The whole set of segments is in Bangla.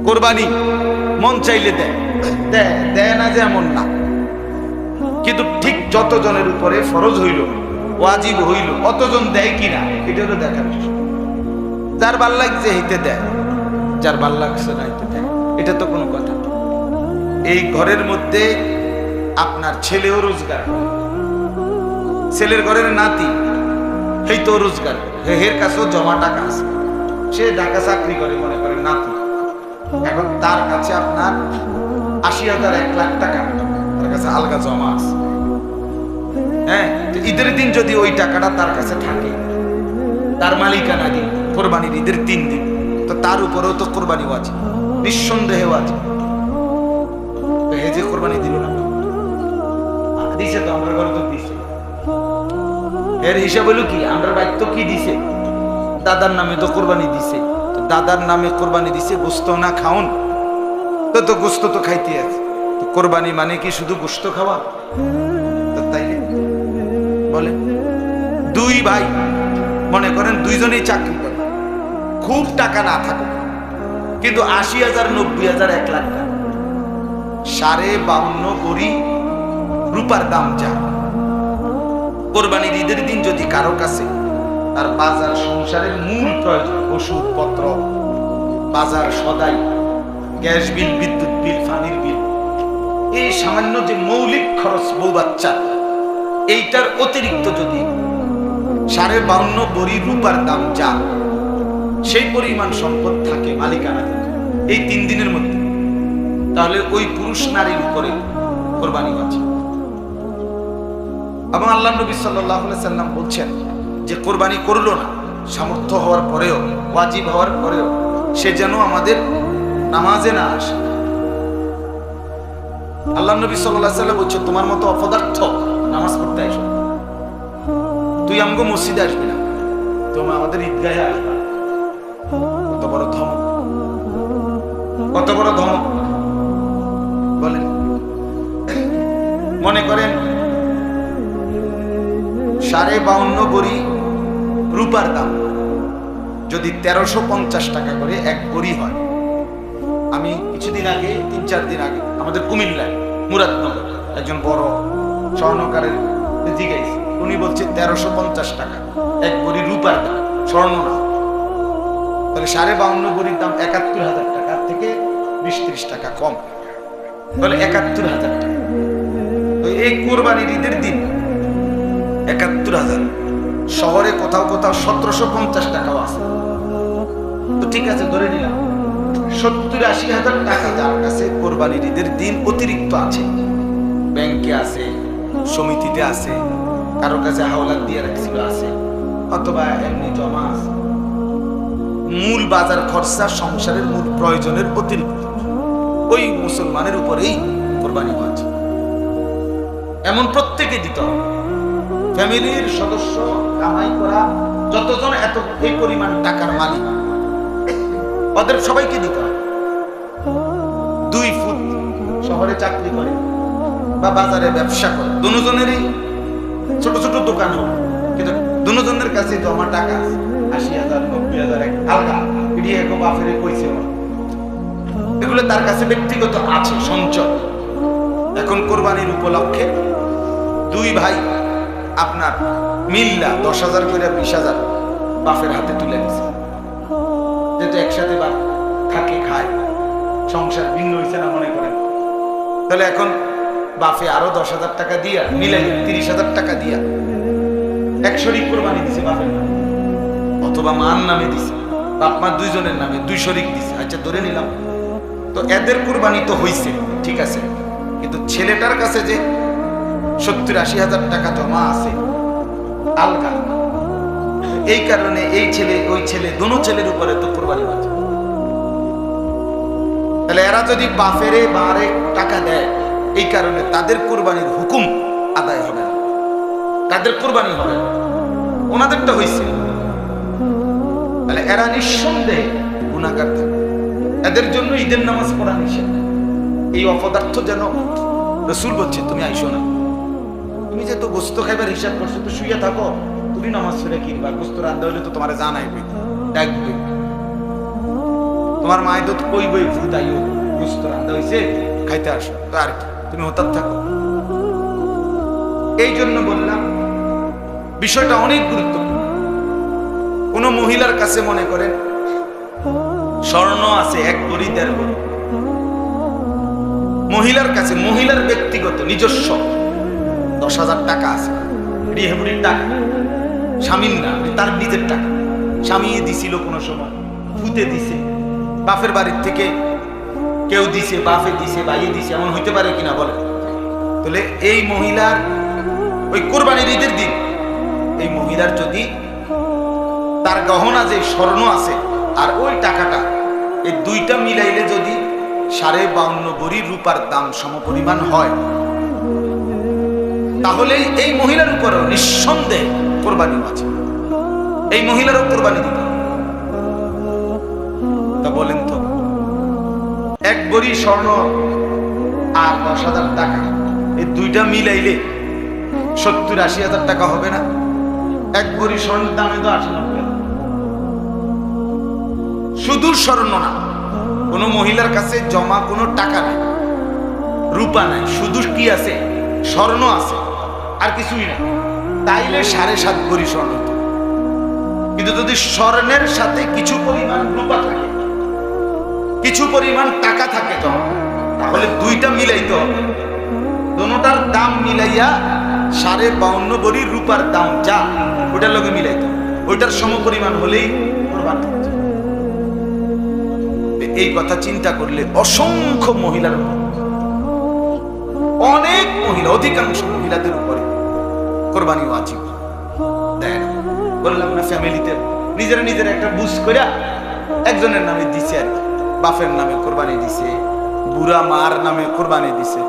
কোরবানি মন চাইলে দেয়, দেয় দেয় না যে এমন না, কিন্তু ঠিক যতজনের উপরে ফরজ হইল, ওয়াজিব হইল, অতজন দেয় কিনা এটা হলো দেখার বিষয়। যার ভাল লাগছে হইতে দেয়, যার ভাল লাগছে না হইতে দেয়, এটা তো কোনো কথা। এই ঘরের মধ্যে আপনার ছেলেও রোজগার, ছেলের ঘরের নাতি এই তো রোজগার, হের কাছেও জমা টাকা আছে, সে ঢাকা চাকরি করে মনে করেন নাতি, এখন তার কাছে আপনার ৮০,০০০ ১ লাখ টাকা তার কাছে আলগা জমা আছে। হ্যাঁ, তো ঈদের দিন যদি ওই টাকাটা তার কাছে থাকে, তার মালিকানা দিন কোরবানির ঈদের ৩ দিন, তো তার উপরেও তো কোরবানি ওয়াজিব, নিঃসন্দেহে ওয়াজিব। তো হে যে কোরবানি দিল না, দিছে তো আমরা ঘরে তো দিছে, এর হিসাব হলো কি আমরা বাইক কি দিছে, দাদার নামে তো কোরবানি দিছে, তো দাদার নামে কোরবানি দিছে, গোস্ত না খাওন, তো গোস্ত তো খাইতে আছে, তো কোরবানি মানে কি শুধু গোস্ত খাওয়া? তো তাই বলে দুই ভাই মনে করেন দুইজনেই চাকরি করে, খুব টাকা না থাকুক, কিন্তু ৮০,০০০ ৯০,০০০ ১ লাখ টাকা, 52.৫ ভরি রূপার দাম যা। কোরবানির ঈদের দিন যদি কারো কাছে তার বাজার সংসারের মূল প্রয়োজন, ওষুধপত্র, বাজার সদাই, গ্যাস বিল, বিদ্যুৎ বিল, পানির বিল, এই সামান্য যে মৌলিক খরচ বউ বাচ্চা, এইটার অতিরিক্ত যদি 52.৫ ভরি রূপার দাম যা, সেই পরিমাণ সম্পদ থাকে মালিকানা এই ৩ দিনের মধ্যে, তাহলে ওই পুরুষ নারীর উপরে কোরবানি আছে। এবং আল্লাহ নবী সাল্লাল্লাহু আলাইহি সাল্লাম বলছেন যে কোরবানি করলো না, সামর্থ্য হওয়ার পরেও, ওয়াজিব হওয়ার পরেও, সে যেন আমাদের নামাজে না আসে। আল্লাহ নবী সাল্লাল্লাহু আলাইহি সাল্লাম বলছেন তোমার মতো অপদার্থ নামাজ পড়তে আসো, তুই আমগো মসজিদে আসবি না, তুমি আমাদের ঈদগাহে আসবা। কত বড় ধমক, কত বড় ধমক বলেন। মনে করেন 52.৫ ভরি রূপার দাম যদি ১৩৫০ টাকা করে ১ ভরি হয়, আমি কিছুদিন আগে ৩-৪ দিন আগে আমাদের কুমিল্লায় মুরাদনগর একজন বড় স্বর্ণকারের জিজ্ঞাসা, উনি বলছে ১৩৫০ টাকা ১ ভরি রূপার দাম, স্বর্ণ না। তাহলে 52.৫ ভরির দাম ৭১,০০০ টাকা থেকে ২০-৩০ টাকা কম, তাহলে ৭১,০০০ টাকা। তো এই কোরবানির ঈদের দিন ৭১,০০০, শহরে কোথাও কোথাও ১৭৫০ টাকাও আছে, তো ঠিক আছে ধরে নিলাম ৭০-৮০,০০০ টাকা যার কাছে কোরবানির ঈদের দিন অতিরিক্ত আছে, ব্যাংকে আছে, সমিতিতে আছে, কারো কাছে হাওলাত দিয়ে রাখছিল আছে, অথবা এমনি জমা আছে, মূল বাজার খরচা সংসারের মূল প্রয়োজনের অতিরিক্ত ওই মুসলমানের উপরেই কোরবানি আছে। এমন প্রত্যেকে দিতে হবে, ফ্যামিলির সদস্য কামাই করা যতজন এত এই পরিমাণ টাকার মালিক, ওদের সবাইকে দিতে হবে। ২ ফুট শহরে চাকরি করে বা বাজারে ব্যবসা করে, দুজনেরই ছোট ছোট দোকান হোক, কিন্তু দুজনের কাছে জমা টাকা ৮০,০০০ ৯০,০০০ আলগা, এটি এক বাফেরে কইছে, এগুলো তার কাছে ব্যক্তিগত আছে সঞ্চয়। এখন কোরবানির উপলক্ষে ২ ভাই আপনার মিল্লা ১০,০০০ করে ২০,০০০ বাফের হাতে তুলে দিচ্ছে, যেহেতু একসাথে বাপ থাকে খায়, সংসার ভিন্ন হয়েছে না মনে করেন, তাহলে এখন বাফে আরো ১০,০০০ টাকা দিয়া মিলাই ৩০,০০০ টাকা দিয়া ১ শরিক কোরবানি দিছে বাপের নামে, অথবা মার নামে দিছে, বাপ মা দুইজনের নামে ২ শরিক দিছে। আচ্ছা ধরে নিলাম, তো এদের কোরবানি তো হইছে ঠিক আছে, কিন্তু ছেলেটার কাছে যে ৭০-৮০,০০০ টাকা জমা আছে আলগা, এই কারণে এই ছেলে ওই ছেলে দোনো ছেলের উপরে তো কোরবানি আছে। তাহলে এরা যদি বাফেরে বারে টাকা দেয়, এই কারণে তাদের কোরবানির হুকুম আদায় হবে না, তাদের কোরবানি হবে না, ওনাদেরটা হইছে। তাহলে এরা নিঃসন্দেহে গুনাহগার থাকে, এদের জন্য ঈদের নামাজ পড়া নিষেধ। এই অপদার্থ যেন রাসূল বলছে তুমি আইসো না, তুমি যে তো গোস্ত খাইবার হিসাব করছো, তো শুয়ে থাকো, তুমি নামাজ পড়ে কিনবা, গোস্ত রান্না হইলে তো তোমার জানাইবে, ডাকবে। তোমার মায়ের তো কইবই ফুটাইও বুঝতে রান্না হয়েছে খাইতে আসো, তো আর কি তুমি হঠাৎ থাকো। এই জন্য বললাম বিষয়টা অনেক গুরুত্বপূর্ণ। কোন মহিলার কাছে মনে করেন স্বর্ণ আছে 1 ভরি 1.5 ভরি, মহিলার কাছে মহিলার ব্যক্তিগত নিজস্ব 10,000 টাকা আছে, রিহেবুরির টাকা, স্বামীর না, তার নিজের টাকা, স্বামী দিছিল কোন সময়, ফুতে দিছে, বাপের বাড়ির থেকে কেউ দিছে, বাপে দিছে, ভাইয়ে দিছে, এমন হইতে পারে কিনা বলে। তাহলে এই মহিলার ওই কোরবানির ঈদের দিন এই মহিলার যদি তার গহনা যে স্বর্ণ আছে আর ওই টাকাটা, এই দুইটা মিলাইলে যদি 52.5 ভরি রূপার দাম সমপরিমাণ হয়, তাহলে এই মহিলার উপরও নিঃসন্দেহে কোরবানি আছে, এই মহিলারও কোরবানি দিতে। তা বলেন তো 1 ভরি স্বর্ণ আর 10,000 টাকা, এই দুইটা মিলাইলে 70-80 টাকা হবে না? 1 ভরি স্বর্ণের দামে তো 80-90। শুধু স্বর্ণ না, কোন মহিলার কাছে জমা কোনো টাকা নাই, রূপা নাই, শুধু কি আছে? স্বর্ণ আছে, আর কিছুই না, তাইলে 7.5 ভরি স্বর্ণ। কিন্তু যদি স্বর্ণের সাথে কিছু পরিমাণ রূপা থাকে, কিছু পরিমাণ টাকা থাকে জমা, তাহলে দুইটা মিলাইতে হবে, দোনোটার দাম মিলাইয়া 52.5 ভরি রূপার দাম যা, ওটার লগে মিলাইতে হবে, ওইটার সমপরিমাণ হলেই কোরবানি। এই কথা চিন্তা করলে অসংখ্য মহিলার, অনেক মহিলা, অধিকাংশ মহিলাদের উপরে কোরবানি ওয়াজিব। বললাম না, ফ্যামিলিতে নিজের একটা বুঝ করে একজনের নামে দিছে, আর বাপের নামে কোরবানি দিছে, বুড়া মার নামে কোরবানি দিছে,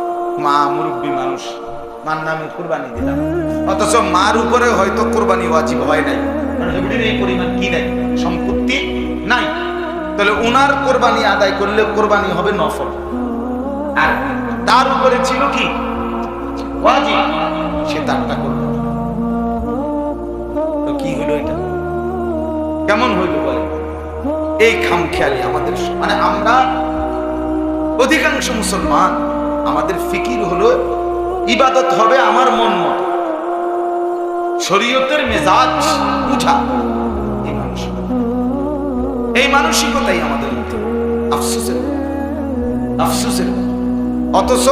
মা মুরব্বী মানুষ, মার নামে কোরবানি দিলাম, অথচ মার উপরে হয়তো কোরবানি ওয়াজিব হয় নাই, কারণ এই পরিমাণ কি নাই, সম্পত্তি নাই। তাহলে উনার কোরবানি আদায় করলে কোরবানি হবে নফল, আর তার উপরে ছিল কি ওয়াজিব, সে তারটা করবে। তো কি হলো এটা? কেমন হইল বলে? এই খামখেয়ালি আমাদের, মানে আমরা অধিকাংশ মুসলমান, আমাদের ফিকির হলো ইবাদত হবে আমার মন মতো, শরীয়তের মেজাজ বুঝা, এই মানসিকতাই আমাদের মধ্যে আফসোসের। অথচ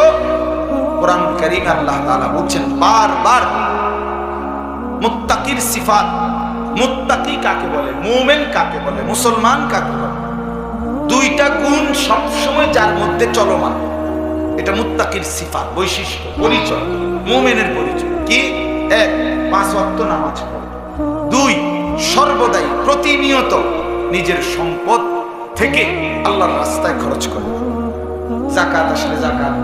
কোরআন কারীমে আল্লাহ তাআলা বলছেন বারবার মুত্তাকির সিফাত, মুত্তাকি কাকে বলে, মুমিন কাকে বলে, মুসলমান কাকে বলে, দুইটা গুণ সবসময় যার মধ্যে চলমান, এটা মুত্তাকির সিফাত, বৈশিষ্ট্য, পরিচয়, মুমিনের পরিচয় কি? 1, 5 ওয়াক্ত নামাজ পড়ে, 2, সর্বদাই প্রতিনিয়ত নিজের সম্পদ থেকে আল্লাহর রাস্তায় খরচ করে, যাকাত আসলে যাকাত,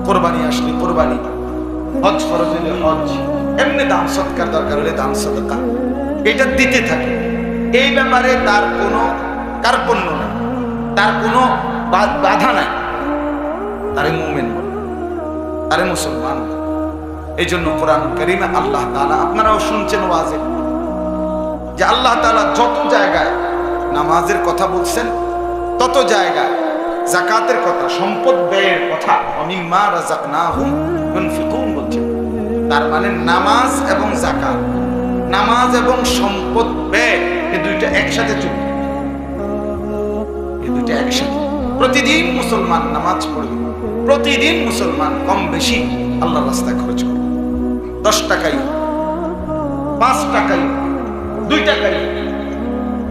কোরবানি আসলে কোরবানি, হজ ফরজ হলে হজ, এমনি দান সৎকার দরকার হলে দান সদকা, এটা দিতে থাকে। এই ব্যাপারে তার কোনো কার্পণ্য নাই, তার কোনো বাধা নাই, তারে মুমিন বলে, তারে মুসলমান। এই জন্য কোরআন কারীমে আল্লাহ তাআলা, আপনারাও শুনছেন ওয়াজে, যে আল্লাহ তাআলা যত জায়গায় নামাজের কথা বলছেন, তত জায়গায় যাকাতের কথা, সম্পদ ব্যয়ের কথা, মিম্মা রাযাকনাহুম ইউনফিকুন বলছেন। তার মানে নামাজ এবং যাকাত, নামাজ এবং সম্পদ ব্যয়, এই দুইটা একসাথে চলবে, এই দুইটা একসাথে। প্রতিদিন মুসলমান নামাজ পড়বে, প্রতিদিন মুসলমান কম বেশি আল্লাহর রাস্তায় খরচ করবে, 10 টাকাই, 5 টাকাই, 2 টাকাই।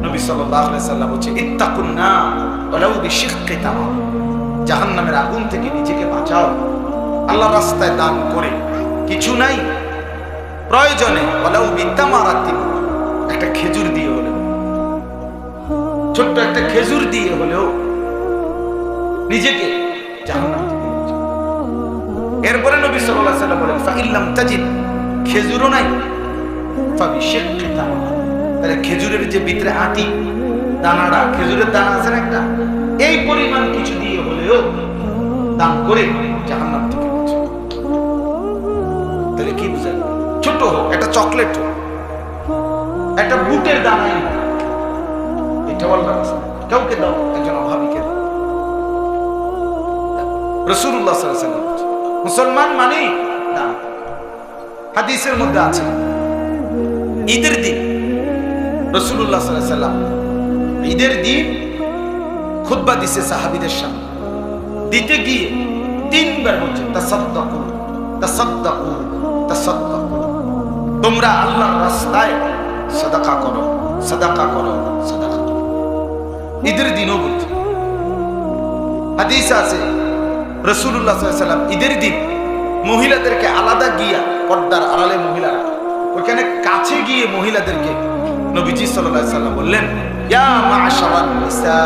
নবী সাল্লাল্লাহু আলাইহি সাল্লাম বলেছে ইত্তাকুন নার ওয়ালাউ বিশিক্কি তামরা, জাহান্নামের আগুন থেকে নিজেকে বাঁচাও আল্লাহর রাস্তায় দান করে, কিছু নাই প্রয়োজনে ওয়ালাউ বিতামারাতিন, একটা খেজুর দিয়ে হলেও, ছোট্ট একটা খেজুর দিয়ে হলেও নিজেকে জাহান্নাম থেকে বাঁচাও। এরপরে নবী সাল্লাল্লাহু আলাইহি সাল্লাম বলেন ফাইল্লাম তাজিদ, খেজুরও নাই, ফাবিশিক্কি তামরা, তাহলে খেজুরের যে ভিতরে আটি দানাটা, খেজুরের দানা আছে না একটা, এই পরিমাণ কিছু দিয়ে হলেও দান করে জাহান্নাম থেকে বাঁচাও। তাহলে কি বুঝায়? ছোট হোক, একটা চকলেট হোক, একটা বুটের দানাই হোক, এটা আল্লাহর রাস্তায় কাউকে দাও, একজন অভাবীকে রাসূলুল্লাহ সাল্লাল্লাহু আলাইহি ওয়াসাল্লাম মুসলমান মানে না। হাদিসের মধ্যে আছে ঈদের দিন রাসূলুল্লাহ সাল্লাল্লাহু আলাইহি ওয়াসাল্লাম ঈদের দিন খুতবা দিছে সাহাবীদের সামনে। দিতে গিয়ে তিনবার বলছে তাসাদ্দাকু তাসাদ্দাকু তাসাদ্দাকু, তোমরা আল্লাহর রাস্তায় সাদাকা করো, সাদাকা করো, সাদাকা করো। ঈদের দিনও বলছে। হাদিস আছে রাসূলুল্লাহ সাল্লাল্লাহু আলাইহি ওয়াসাল্লাম ঈদের দিন মহিলাদেরকে আলাদা গিয়া পর্দার আড়ালে মহিলারা ওখানে কাছে গিয়ে মহিলাদেরকে নবীজি সাল্লাল্লাহু আলাইহি ওয়াসাল্লাম বললেন, ইয়া মা'শারান নিসা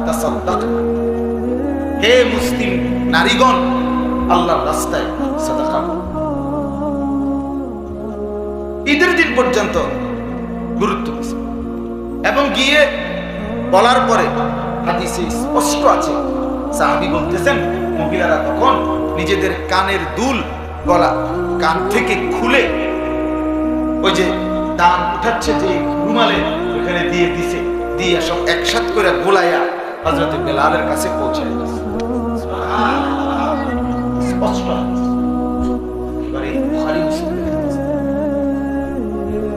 তাসাদ্দাকনা, হে মুসলিম নারীগণ আল্লাহর রাস্তায় সাদাকা করো। ঈদের দিন পর্যন্ত গুরুত্ব দিয়েছে। এবং গিয়ে বলার পরে হাদিসে স্পষ্ট আছে, সাহাবী বলতেছেন মহিলারা তখন নিজেদের কানের দুল গলা কান থেকে খুলে ওই যে দান উঠাচ্ছে যে রুমালে ওখানে দিয়ে দিছে, দিয়ে সব একসাথে করে গোলাইয়া হযরত বেলালের কাছে পৌঁছায় দিয়েছে। সুবহানাল্লাহ, স্পষ্ট এবারে বুখারী মুসলিম।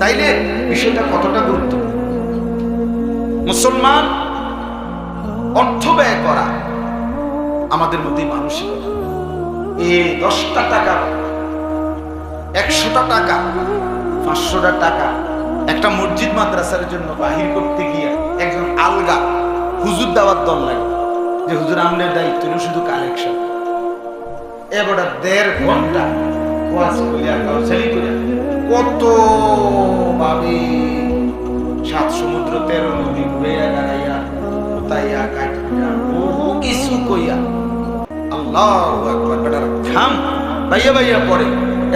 তাইলে বিষয়টা কতটা গুরুত্বপূর্ণ। মুসলমান অর্থ ব্যয় করা আমাদের মধ্যে মানসিকতা। এই 10টা টাকা, 100টা টাকা, 500টা টাকা একটা মসজিদ মাদ্রাসার জন্য বাহির করতে গিয়ে একজন আলগা হুজুর দাওয়াত দল লাগে যে হুজুর আমলের দায়িত্ব হলো শুধু কালেকশন। এবারে 1.5 ঘন্টা ওয়াজ কইরা কাউসালি কইরা কত ভাবে 7 সমুদ্র 13 নদী ঘুরাইয়া গাড়াইয়া তাইয়া কাটিয়া বহু কিছু কইয়া আল্লাহু আকবার বেটার থাম ভাইয়া ভাইয়া পড়ে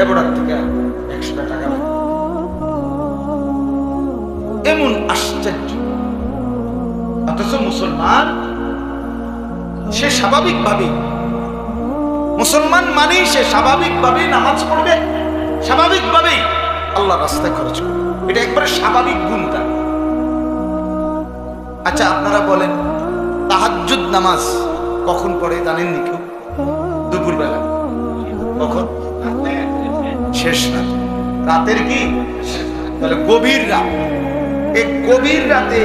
এবারে থেকে 100 টাকা এমন আশ্চর্য। অথচ মুসলমান সে স্বাভাবিকভাবে মুসলমান মানেই সে স্বাভাবিকভাবেই নামাজ পড়বে, স্বাভাবিকভাবেই আল্লাহর রাস্তায় খরচ করবে। এটা একবারে স্বাভাবিক গুণ তার। আচ্ছা আপনারা বলেন তাহাজ্জুদ নামাজ কখন পড়ে জানেননি কেউ? দুপুরবেলা। কখন? শেষ রাত। রাতের কি? তাহলে গভীর রাত। এই গভীর রাতে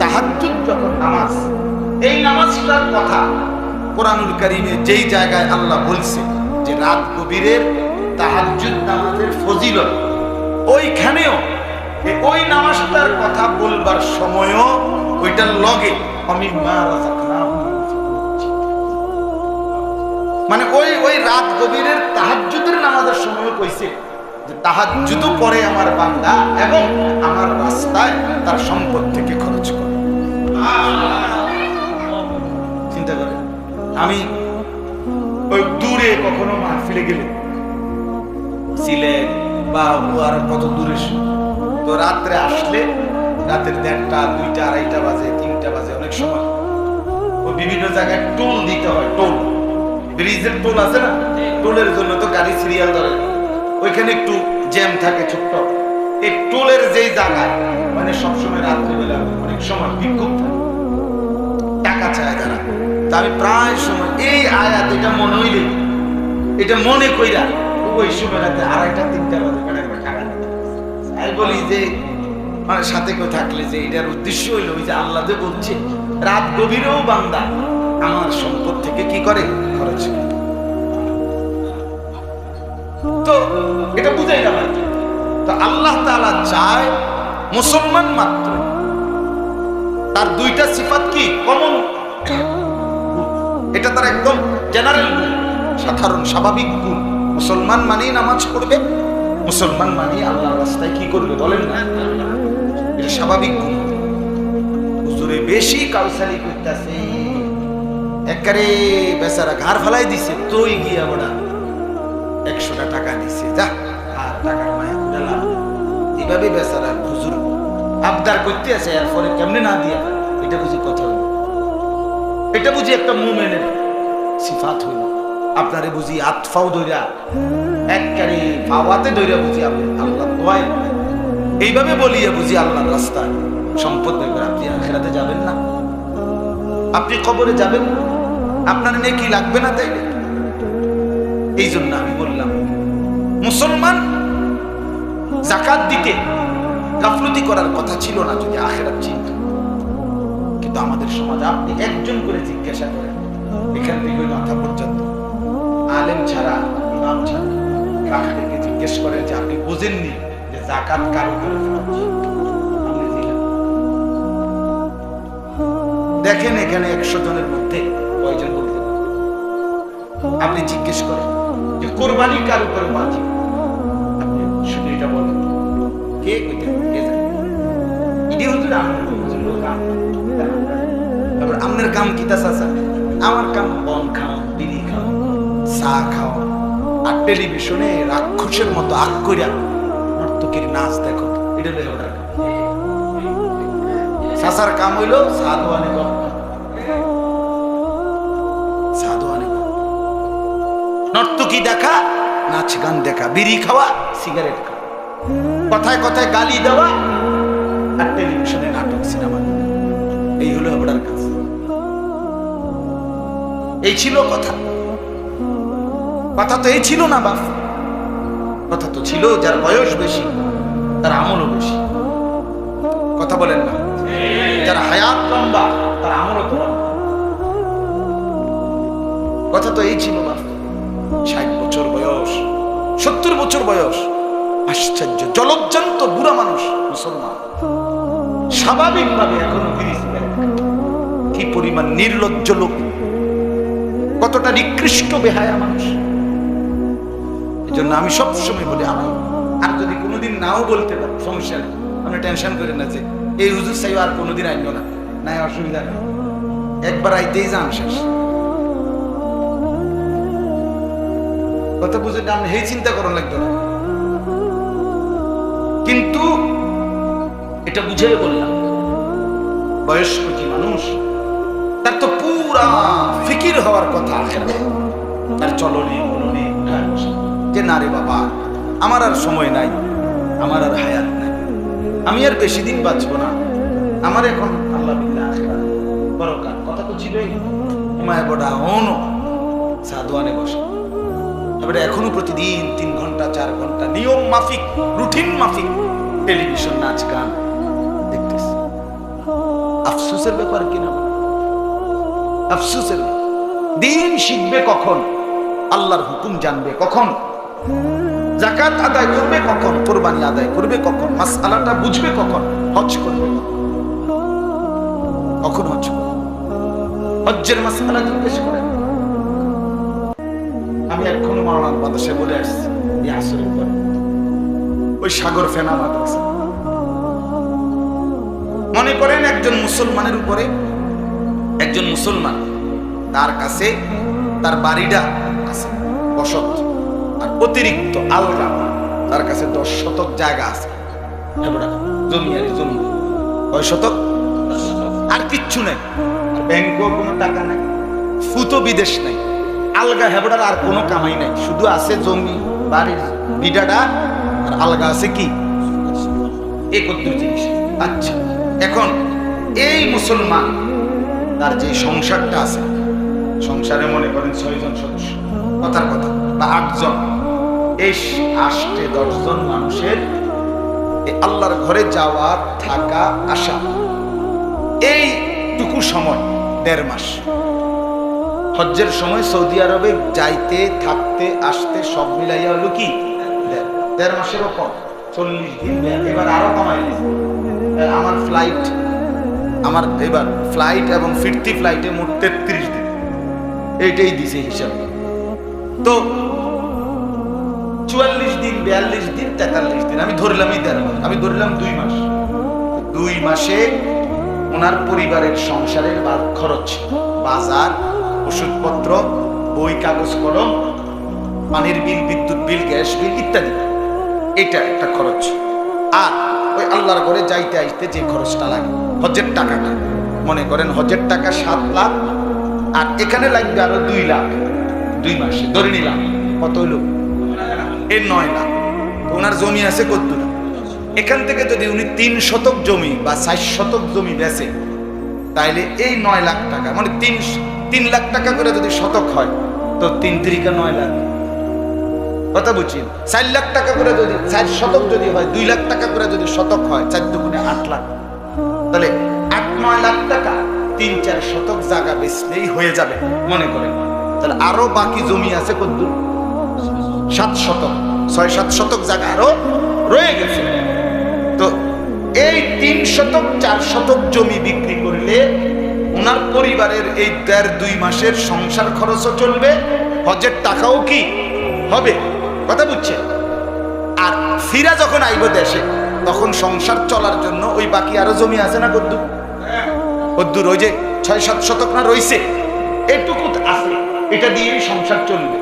তাহাজ্জুদ যখন নামাজ, এই নামাজটার কথা কোরআনুল কারীমে যেই জায়গায় আল্লাহ বলছে যে রাত গভীরের তাহাজ্জুদ নামাজের ফজিলত, ওইখানেও ওই নামাজটার কথা বলবার সময়ও ওইটার লগে মানে ওই রাত গভীরের তাহাজ্জুদের নামাজের সময় কইছে যে তাহাজ্জুদও পড়ে আমার বান্দা এবং আমার রাস্তায় তার সম্পদ থেকে খরচ করে। চিন্তা করে আমি ওই দূরে কখনো মাহফিলে গেলে সিলেট বা আর কত দূরে তো রাত্রে আসলে রাতের 1টা 2টা 2:30 বাজে 3টা বাজে অনেক সময় ওই বিভিন্ন জায়গায় টোল দিতে হয়। টোল ব্রিজের টোল আছে না, টোলের জন্য তো গাড়ি সিরিয়াল ধরে, ওইখানে একটু জ্যাম থাকে ছোট্ট। এই টোলের যেই জায়গায় মানে সবসময় রাত্রিবেলা অনেক সময় বিক্ষোভ থাকে, টাকা চায় তারা। তা আমি প্রায় সময় এই আয়াত এটা মনে হইলে এটা মনে কইরা ওই সময় রাতে 2:30 3টা বাজে টাকা আমি বলি যে মানে সাথে কেউ থাকলে যে এটার উদ্দেশ্য হইলো ওই যে আল্লাহ যে বলছে রাত গভীরেও বান্দা আমার সম্পদ থেকে কি করে খরচ করে। তো এটা বুঝাইলাম আর কি। তো আল্লাহ তাআলা চায় মুসলমান মাত্র তার 2টা সিফাত কি কমন, এটা তার একদম জেনারেল গুণ, সাধারণ স্বাভাবিক গুণ। মুসলমান মানেই নামাজ পড়বে, মুসলমান মানেই আল্লাহর রাস্তায় কি করবে বলেন না, এটা স্বাভাবিক গুণ। হুজুরে বেশি কাউসালি করতেছে, একবারে বেচারা ঘাড় ফেলাই দিছে, তুই গিয়া বড়া 100টা টাকা দিছে, যা আর টাকার মায়া দিলাম। এইভাবে বেচারা হুজুর আবদার করতে আছে, এরপরে কেমনে না দিয়া, এটা বুঝি কথা হইল, এটা বুঝি একটা মুমিনের সিফাত হইল। আপনারে বুঝি আতফাও ধইরা একবারে পাওয়াতে ধইরা বুঝি আপনি আল্লাহ দোয়াই এইভাবে বলিয়া বুঝি আল্লাহর রাস্তায় সম্পদ বের করে আপনি আখিরাতে যাবেন না, আপনি কবরে যাবেন না। আপনার নেকি লাগবে না তাইলে? এই জন্য আমি বললাম মুসলমান যাকাত দিতে গাফলতি করার কথা ছিল না যদি আখিরাত চিন্তা। কিন্তু আমাদের সমাজ, আপনি একজন করে জিজ্ঞাসা করেন এখান থেকে ওই মাথা পর্যন্ত, আলেম ছাড়া, ইমাম ছাড়া কাকে জিজ্ঞেস করেন যে আপনি বোঝেননি যে যাকাত কার উপরে ফরজ? দেখেন এখানে 100 জনের মধ্যে কয়জন বলতে পারে? আপনি জিজ্ঞেস করেন যে কোরবানি কার উপরে ওয়াজিব? আপনি শুধু এটা বলেন, কে কইতে কে জানে? ইডি হুজুর আমনে হুজুর কাম। তারপর আমনের কাম কি তা চাচা? আমার কাম বন খাও, বিড়ি খাও, চা খাও, আর টেলিভিশনে রাক্ষসের মতো আগ কইরা নর্তকীর নাচ দেখো। এটা হলো ওটার কাম। চাচার কাম হইলো সাধুয়ানি গপ, সাধুয়ানি গপ, নর্তকী দেখা, নাচ গান দেখা, বিড়ি খাওয়া, সিগারেট খাওয়া, কথায় কথায় গালি দেওয়া, আর টেলিভিশনে নাটক, সিনেমা। এই হলো ওটার কাজ। এই ছিল কথা? কথা তো এই ছিল না বাপ। কথা তো ছিল যার বয়স বেশি তার আমলও বেশি। কথা বলেন না? যার হায়াত লম্বা তার আমলও তো লম্বা। কথা তো এই ছিল বাপ। 60 বছর বয়স, 70 বছর বয়স, আশ্চর্য জলজ্জান্ত বুড়া মানুষ মুসলমান, স্বাভাবিকভাবে এখনো বিড়ি সিগারেট খায়। কি পরিমাণ নির্লজ্জ লোক, কতটা নিকৃষ্ট বেহায়া মানুষ। এই জন্য আমি সবসময় বলি, আমি আর যদি কোনোদিন নাও বলতে পারি সমস্যা নেই, আপনি টেনশন করেন না যে এই হুজুর সাহেব আর কোনোদিন আইন না, নাই অসুবিধা নেই, একবার আইতেই যান শেষ। কথা বুঝে আপনি এই চিন্তা করার লাগতো না। কিন্তু এটা বুঝে বললাম, বয়স্ক যে মানুষ তার তো পুরা ফিকির হওয়ার কথা তার চলনে বলনে, যে না রে বাবা আমার আর সময় নাই, আমার আর হায়াত নাই, আমি আর বেশি দিন বাঁচবো না, আমার এখন আল্লাহ বিল্লাহ বরকাত। কথা তো ছিলই, মায়া বড়া অনো সাধুয়ানে বসে। তারপরে এখনো প্রতিদিন 3 ঘন্টা 4 ঘন্টা নিয়ম মাফিক, রুটিন মাফিক টেলিভিশন নাচ গান দেখতেছে। আফসোসের ব্যাপার কিনা, আফসোসের। দিন শিখবে কখন, আল্লাহর হুকুম জানবে কখন, যাকাত আদায় করবে কখন, কুরবানি আদায় করবে কখন, মাসআলাটা বুঝবে কখন, হজ করবে কখন, হজ করবে। হজ্জের মাসআলা জিজ্ঞেস করে আমি এখনো মাওলানা মাদ্রাসায় বলে আসছি, এই আসরের পর ওই সাগর ফেনা মাদ্রাসা। মনে করেন একজন মুসলমানের উপরে, একজন মুসলমান তার কাছে তার বাড়িটা আছে বসত, আর অতিরিক্ত আলগা তার কাছে 10 শতক জায়গা আছে, জমি আর জমি, কয় শতক? আর কিচ্ছু নাই, ব্যাংকেও কোনো টাকা নাই, ফুতো বিদেশ নাই, আলগা হেবড়ার আর কোনো কামাই নাই, শুধু আছে জমি বাড়ির বিডাটা, আর আলগা আছে কি 71 জিনিস। আচ্ছা, এখন এই মুসলমান তার যে সংসারটা আছে, সংসারে মনে করেন 6 জন সদস্য, কথার কথা, বা 8 জন, এই 8-10 জন মানুষের আল্লাহর ঘরে যাওয়া, থাকা, আসা, এইটুকু সময় 1.5 মাস। হজ্জের সময় সৌদি আরবে যাইতে, থাকতে, আসতে সব মিলাইয়া হলো কি 1.5 মাসেরও কম, 40 দিন। এবার আরো কমাই আমার ফ্লাইট, আমার এবার ফ্লাইট এবং ফিরতি ফ্লাইটে মোট 33 দিন, এইটাই দিছে হিসাব। তো 44 দিন, 42 দিন, 43 দিন, আমি ধরলামই 1.5 মাস, আমি ধরলাম 2 মাস। 2 মাসে ওনার পরিবারের সংসারের খরচ, বাজার, ওষুধপত্র, বই, কাগজ কলম, পানির বিল, বিদ্যুৎ বিল, গ্যাস বিল ইত্যাদি, এটা একটা খরচ। আর ওই আল্লাহর ঘরে যাইতে আসতে যে খরচটা লাগে, হজ্জের টাকাটা, মনে করেন হজ্জের টাকা 7 লাখ, আর এখানে লাগবে আরো 2 লাখ। 2 মাসে ধরে নিলাম কত হইল, এই 9 লাখ। ওনার জমি আছে কতদূর, এখান থেকে যদি উনি 3 শতক জমি বা 4 শতক জমি বেচে, তাইলে এই 9 লাখ টাকা, মানে 3 লাখ টাকা করে যদি শতক হয় তো 3 তিরিকা 9 লাখ, কথা বুঝছেন? 4 লাখ টাকা করে যদি 4 শতক যদি হয়, 2 লাখ টাকা করে যদি শতক হয়, 4 দুগুণে 8 লাখ, তাহলে 8-9 লাখ টাকা 3-4 শতক জায়গা বেচলেই হয়ে যাবে মনে করেন। তাহলে আরো বাকি জমি আছে কত? 7 শতক, 6-7 শতক জায়গা আরো রয়ে গেছে। তো এই 3 শতক 4 শতক জমি বিক্রি করলে ওনার পরিবারের এই 1.5-2 মাসের সংসার খরচও চলবে, হজের টাকাও কি হবে, কথা বুঝছে? আর ফিরা যখন আইব দেশে তখন সংসার চলার জন্য ওই বাকি আরো জমি আছে না কদ্দুর, কদ্দুর ওই যে 6-7 শতক না রইছে, এটুকু আছে, এটা দিয়েই সংসার চলবে।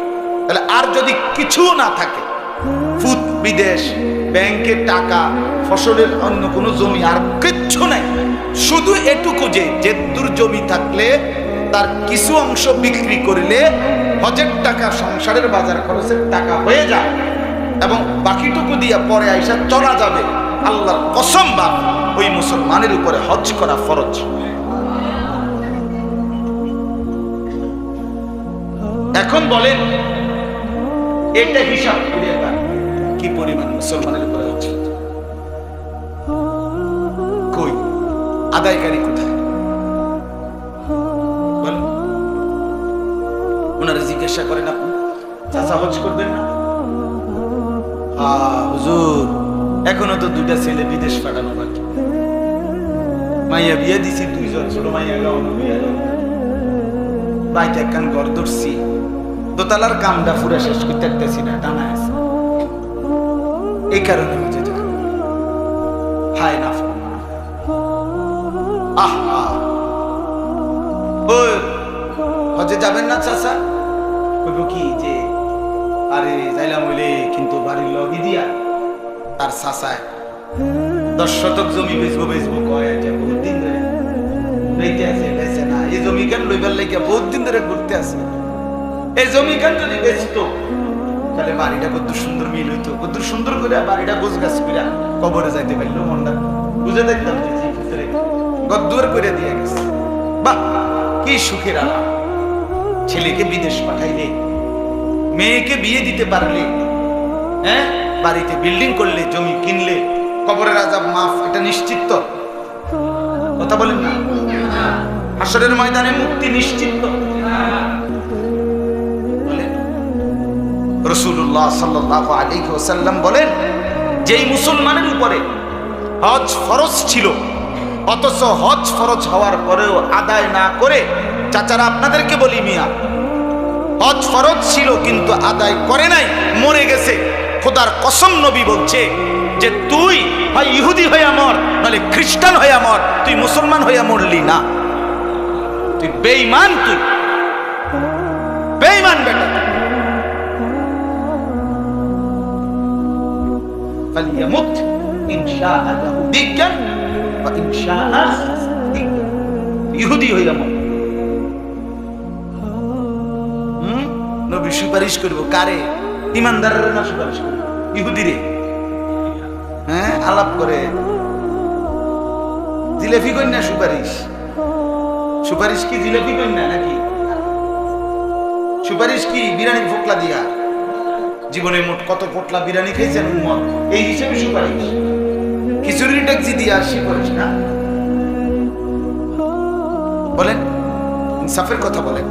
তাহলে আর যদি কিছু না থাকে, ফুট বিদেশ, ব্যাংকের টাকা, ফসলের অন্য কোনো জমি আর কিচ্ছু নাই, শুধু এটুকু যে যেদুর জমি থাকলে তার কিছু অংশ বিক্রি করলে হজের টাকা, সংসারের বাজার খরচের টাকা হয়ে যায় এবং বাকিটুকু দিয়া পরে আইসা চলা যাবে। আল্লাহর কসম বাপ, ওই মুসলমানের উপরে হজ করা ফরজ। এখন বলেন এটা হিসাব করে কি পরিমাণ মুসলমানের উপরে হজ? কই আদায়কারী কোথায়? ওনারা জিজ্ঞাসা করেন আপনি চাচা হজ করবেন না? হুজুর এখনো তো 2টা ছেলে বিদেশ পাঠানো বাকি, মাইয়া বিয়ে দিছি 2 জন, ছোট মাইয়া বাইতে একখান ঘর ধরছি, দোতলার কামটা পুরা শেষ করতে পারতেছি না, টানা আছে, এই কারণে যেতে হায় না। হজে যাবেন না চাচা? কইব কি যে আরে যাইলাম হইলে কিন্তু বাড়ির লগি দিয়া তার চাচায় 10 শতক জমি বেচবো কয়, বহুত দিন ধরে লইতে আছে, বেচে না। এই জমি কেন লইবার লাগিয়া বহুত দিন ধরে ঘুরতে আছে। এই জমি কেন যদি বেচতো তাহলে বাড়িটা কত সুন্দর মিল হইতো, কত সুন্দর করে বাড়িটা গোছ গাছ করে কবরে যাইতে পারলো, মনটা বুঝে দেখতাম যে ভিতরে গদ্দুয়ার করে দিয়ে গেছে। বাহ কি সুখের আলাপ! ছেলেকে বিদেশ পাঠাইলে, মেয়েকে বিয়ে দিতে পারলে, হ্যাঁ বাড়িতে বিল্ডিং করলে, জমি কিনলে, কবরের আযাব মাফ, এটা নিশ্চিত তো? কথা বলেন না? হাসরের ময়দানে মুক্তি নিশ্চিত তো? রাসূলুল্লাহ সাল্লাল্লাহু আলাইহি ওয়াসাল্লাম বলেন, যেই মুসলমানের উপরে হজ ফরজ ছিল অথচ হজ ফরজ হওয়ার পরেও আদায় না করে, চাচারা আপনাদেরকে বলি মিয়া, হজ ফরজ ছিল কিন্তু আদায় করে নাই, মরে গেছে, খোদার কসম নবী বলছে যে তুই হয় ইহুদি হইয়া মর, নাহলে খ্রিস্টান হইয়া মর, তুই মুসলমান হইয়া মরলি না, তুই বেঈমান, তুই বেঈমান বেটা। ফালিয়ামুত ইনশাআ বিজ্ঞান বা ইনশাআ ইহুদি হইয়া মর। নবী সুপারিশ করব কারে? ইমানদারের না সুপারিশ করব? ইহুদিরে। হ্যাঁ আলাপ করে জিলেপি কন্যা সুপারিশ, সুপারিশ কি জিলেপি কন্যা নাকি? সুপারিশ কি বিরিয়ানির ফোকলা দিয়া? জীবনে মোট কত পোটলা বিরিয়ানি খেয়েছেন উম্মত, এই হিসেবে সুপারিশ? খিচুড়ির ট্যাক্সি দিয়ে আর সুপারিশ না? বলেন ইনসাফের কথা বলেন।